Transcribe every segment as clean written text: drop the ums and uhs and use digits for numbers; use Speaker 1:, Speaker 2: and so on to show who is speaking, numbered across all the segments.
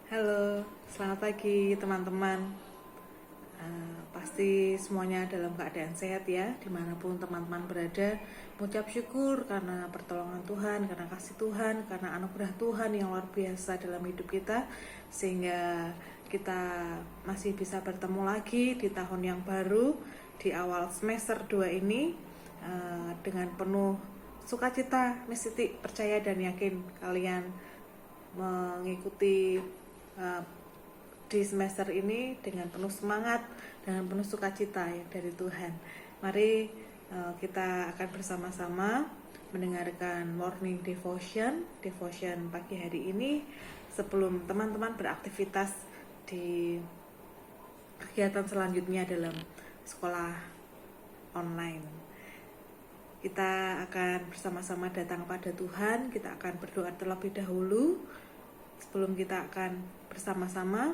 Speaker 1: Halo, selamat pagi teman-teman. Pasti semuanya dalam keadaan sehat ya, dimanapun teman-teman berada. Mengucap syukur karena pertolongan Tuhan, karena kasih Tuhan, karena anugerah Tuhan yang luar biasa dalam hidup kita, sehingga kita masih bisa bertemu lagi di tahun yang baru, di awal semester 2 ini, dengan penuh sukacita. Mesti percaya dan yakin kalian mengikuti uh, di semester ini dengan penuh semangat, dengan penuh sukacita ya dari Tuhan. Mari kita akan bersama-sama mendengarkan morning devotion pagi hari ini sebelum teman-teman beraktivitas di kegiatan selanjutnya dalam sekolah online. Kita akan bersama-sama datang pada Tuhan. Kita akan berdoa terlebih dahulu sebelum kita akan bersama-sama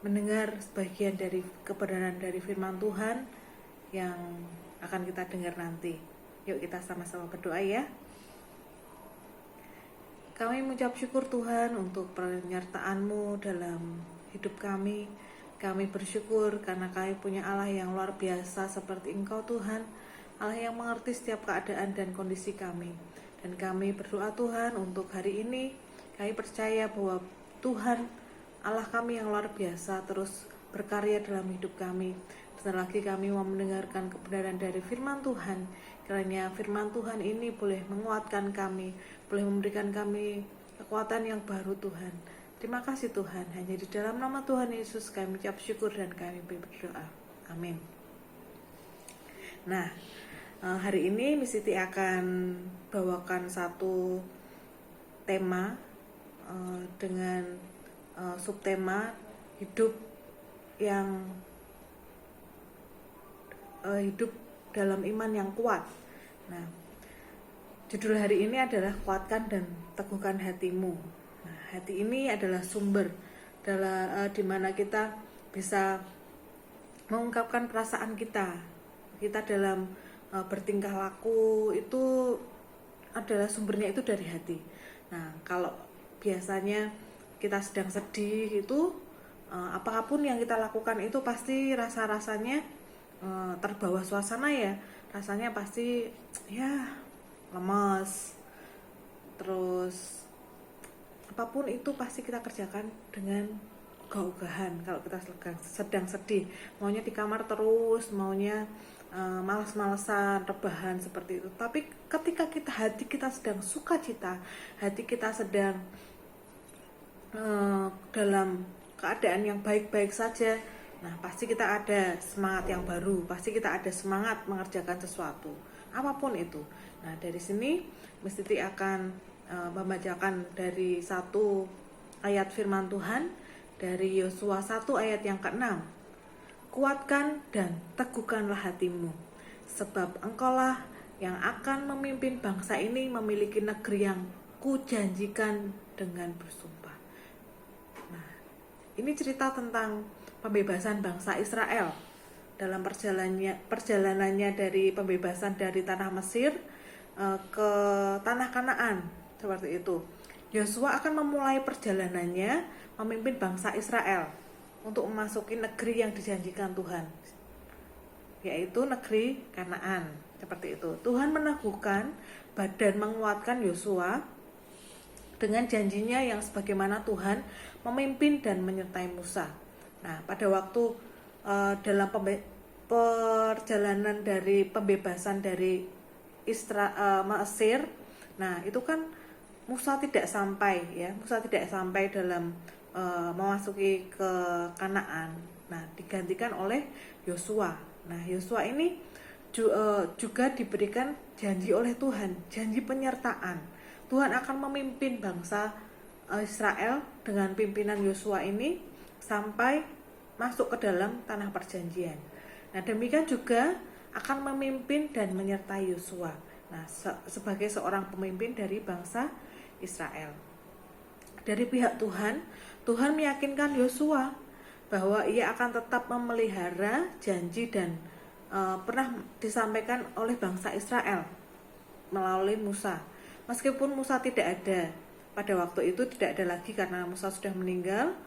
Speaker 1: mendengar sebagian dari kebenaran dari firman Tuhan yang akan kita dengar nanti. Yuk kita sama-sama berdoa ya. Kami mengucap syukur Tuhan untuk penyertaan-Mu dalam hidup kami. Kami bersyukur karena kami punya Allah yang luar biasa seperti Engkau Tuhan, Allah yang mengerti setiap keadaan dan kondisi kami. Dan kami berdoa Tuhan untuk hari ini, kami percaya bahwa Tuhan Allah kami yang luar biasa terus berkarya dalam hidup kami. Sebentar lagi kami mau mendengarkan kebenaran dari firman Tuhan. Kiranya firman Tuhan ini boleh menguatkan kami, boleh memberikan kami kekuatan yang baru Tuhan. Terima kasih Tuhan, hanya di dalam nama Tuhan Yesus kami ucap syukur dan kami berdoa. Amin. Nah, hari ini Miss Siti akan bawakan satu tema dengan subtema hidup dalam iman yang kuat. Nah, judul hari ini adalah kuatkan dan teguhkan hatimu. Nah, hati ini adalah sumber di mana kita bisa mengungkapkan perasaan kita dalam bertingkah laku itu adalah sumbernya itu dari hati. Nah, kalau biasanya kita sedang sedih itu apapun yang kita lakukan itu pasti rasanya terbawa suasana ya, rasanya pasti ya lemas, terus apapun itu pasti kita kerjakan dengan ogah-ogahan. Kalau kita sedang sedih, maunya di kamar terus, maunya malas-malasan, rebahan seperti itu. Tapi ketika hati kita sedang sukacita, hati kita sedang dalam keadaan yang baik-baik saja, nah pasti kita ada semangat yang baru, pasti kita ada semangat mengerjakan sesuatu, apapun itu. Nah dari sini Miss Titi akan membacakan dari satu ayat firman Tuhan dari Yosua 1 ayat yang ke-6. Kuatkan dan teguhkanlah hatimu, sebab engkaulah yang akan memimpin bangsa ini memiliki negeri yang kujanjikan dengan bersumpah. Nah, ini cerita tentang pembebasan bangsa Israel dalam perjalanannya dari pembebasan dari tanah Mesir ke tanah Kanaan, seperti itu. Yosua akan memulai perjalanannya memimpin bangsa Israel untuk memasuki negeri yang dijanjikan Tuhan, yaitu negeri Kanaan, seperti itu. Tuhan meneguhkan dan menguatkan Yosua dengan janjinya yang sebagaimana Tuhan memimpin dan menyertai Musa. Nah, pada waktu dalam perjalanan dari pembebasan dari Mesir, nah itu kan Musa tidak sampai dalam memasuki ke Kanaan. Nah, digantikan oleh Yosua. Nah, Yosua ini juga diberikan janji oleh Tuhan, janji penyertaan. Tuhan akan memimpin bangsa Israel dengan pimpinan Yosua ini sampai masuk ke dalam tanah perjanjian. Nah, demikian juga akan memimpin dan menyertai Yosua. Nah, sebagai seorang pemimpin dari bangsa Israel. Dari pihak Tuhan meyakinkan Yosua bahwa ia akan tetap memelihara janji dan pernah disampaikan oleh bangsa Israel melalui Musa. Meskipun Musa tidak ada pada waktu itu tidak ada lagi karena Musa sudah meninggal.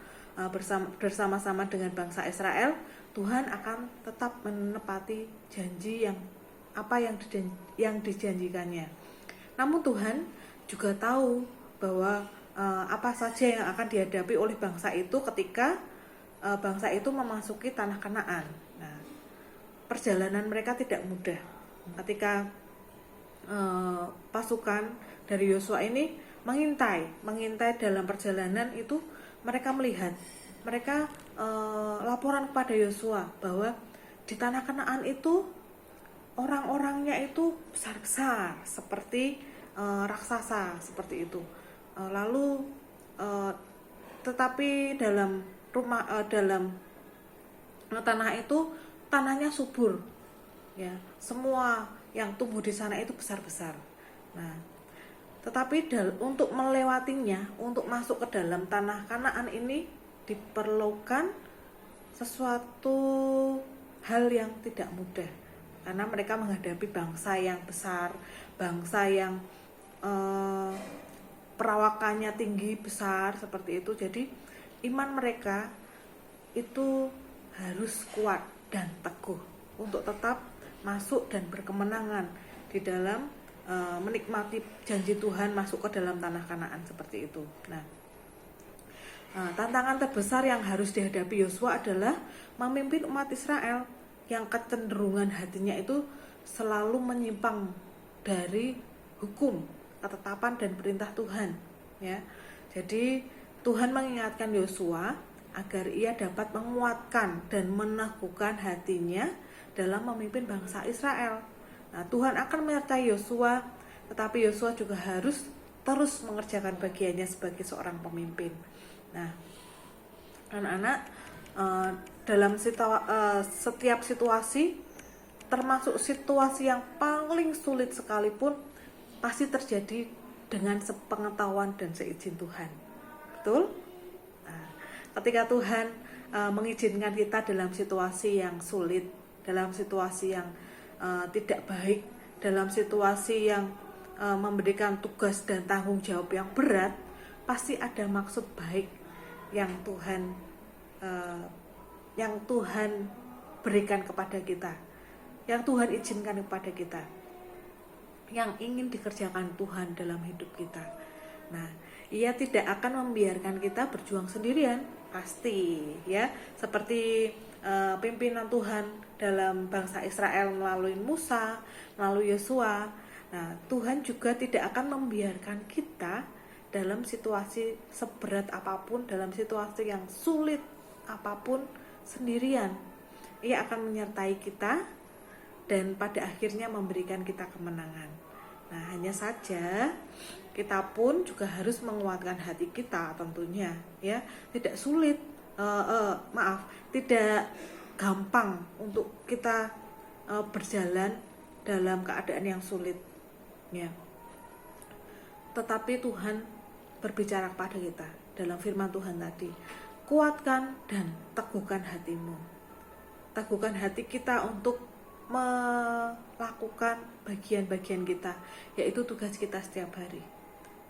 Speaker 1: Bersama-sama dengan bangsa Israel, Tuhan akan tetap menepati janji yang dijanjikannya. Namun Tuhan juga tahu bahwa apa saja yang akan dihadapi oleh bangsa itu ketika bangsa itu memasuki tanah Kanaan. Nah, perjalanan mereka tidak mudah. Ketika pasukan dari Yosua ini mengintai dalam perjalanan itu, mereka melihat, laporan kepada Yosua bahwa di tanah Kanaan itu orang-orangnya itu besar-besar seperti raksasa seperti itu. Tetapi dalam tanah itu, tanahnya subur, ya, semua yang tumbuh di sana itu besar-besar. Nah, tetapi untuk melewatinya, untuk masuk ke dalam tanah Kanaan ini diperlukan sesuatu hal yang tidak mudah, karena mereka menghadapi bangsa yang besar, bangsa yang perawakannya tinggi, besar seperti itu. Jadi iman mereka itu harus kuat dan teguh untuk tetap masuk dan berkemenangan di dalam menikmati janji Tuhan masuk ke dalam tanah Kanaan seperti itu. Nah, tantangan terbesar yang harus dihadapi Yosua adalah memimpin umat Israel yang kecenderungan hatinya itu selalu menyimpang dari hukum, ketetapan dan perintah Tuhan, ya. Jadi Tuhan mengingatkan Yosua agar ia dapat menguatkan dan meneguhkan hatinya dalam memimpin bangsa Israel. Nah, Tuhan akan menyertai Yosua, tetapi Yosua juga harus terus mengerjakan bagiannya sebagai seorang pemimpin. Nah, anak-anak, dalam setiap situasi, termasuk situasi yang paling sulit sekalipun, pasti terjadi dengan sepengetahuan dan seizin Tuhan. Betul? Nah, ketika Tuhan mengizinkan kita dalam situasi yang sulit, dalam situasi yang tidak baik, dalam situasi yang memberikan tugas dan tanggung jawab yang berat, pasti ada maksud baik yang Tuhan berikan kepada kita, yang Tuhan izinkan kepada kita, yang ingin dikerjakan Tuhan dalam hidup kita. Nah, Ia tidak akan membiarkan kita berjuang sendirian, pasti, ya, seperti pimpinan Tuhan dalam bangsa Israel melalui Musa, melalui Yosua. Nah, Tuhan juga tidak akan membiarkan kita dalam situasi seberat apapun, dalam situasi yang sulit apapun sendirian. Ia akan menyertai kita dan pada akhirnya memberikan kita kemenangan. Nah, hanya saja kita pun juga harus menguatkan hati kita tentunya, ya. Tidak sulit, tidak gampang untuk kita berjalan dalam keadaan yang sulit, ya. Tetapi Tuhan berbicara kepada kita dalam firman Tuhan tadi, kuatkan dan teguhkan hatimu. Teguhkan hati kita untuk melakukan bagian-bagian kita, yaitu tugas kita setiap hari.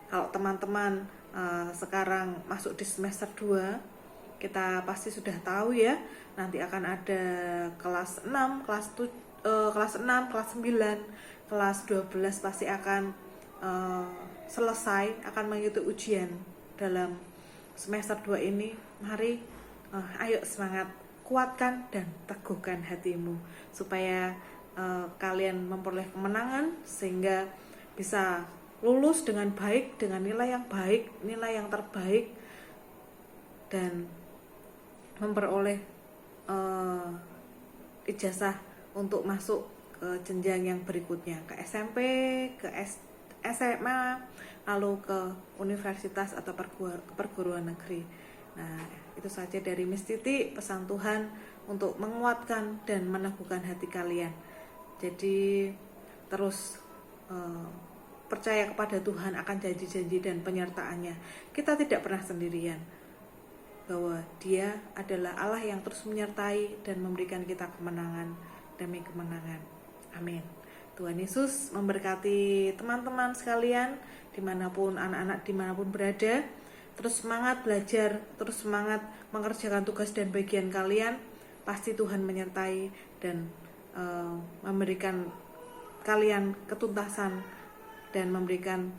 Speaker 1: Kalau teman-teman sekarang masuk di semester 2, kita pasti sudah tahu, ya, nanti akan ada kelas 6, kelas 6, kelas 9, kelas 12 pasti akan selesai, akan mengikuti ujian dalam semester 2 ini. Mari, ayo semangat, kuatkan dan teguhkan hatimu supaya kalian memperoleh kemenangan sehingga bisa lulus dengan baik, dengan nilai yang baik, nilai yang terbaik, dan memperoleh ijazah untuk masuk ke jenjang yang berikutnya, ke SMP, ke SMA, lalu ke universitas atau perguruan negeri. Nah, itu saja dari Miss Titi, pesan Tuhan untuk menguatkan dan meneguhkan hati kalian. Jadi terus percaya kepada Tuhan akan janji-janji dan penyertaannya. Kita tidak pernah sendirian, bahwa Dia adalah Allah yang terus menyertai dan memberikan kita kemenangan demi kemenangan. Amin. Tuhan Yesus memberkati teman-teman sekalian, dimanapun anak-anak dimanapun berada. Terus semangat belajar, terus semangat mengerjakan tugas dan bagian kalian. Pasti Tuhan menyertai dan memberikan kalian ketuntasan dan memberikan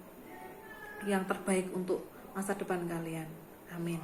Speaker 1: yang terbaik untuk masa depan kalian. Amin.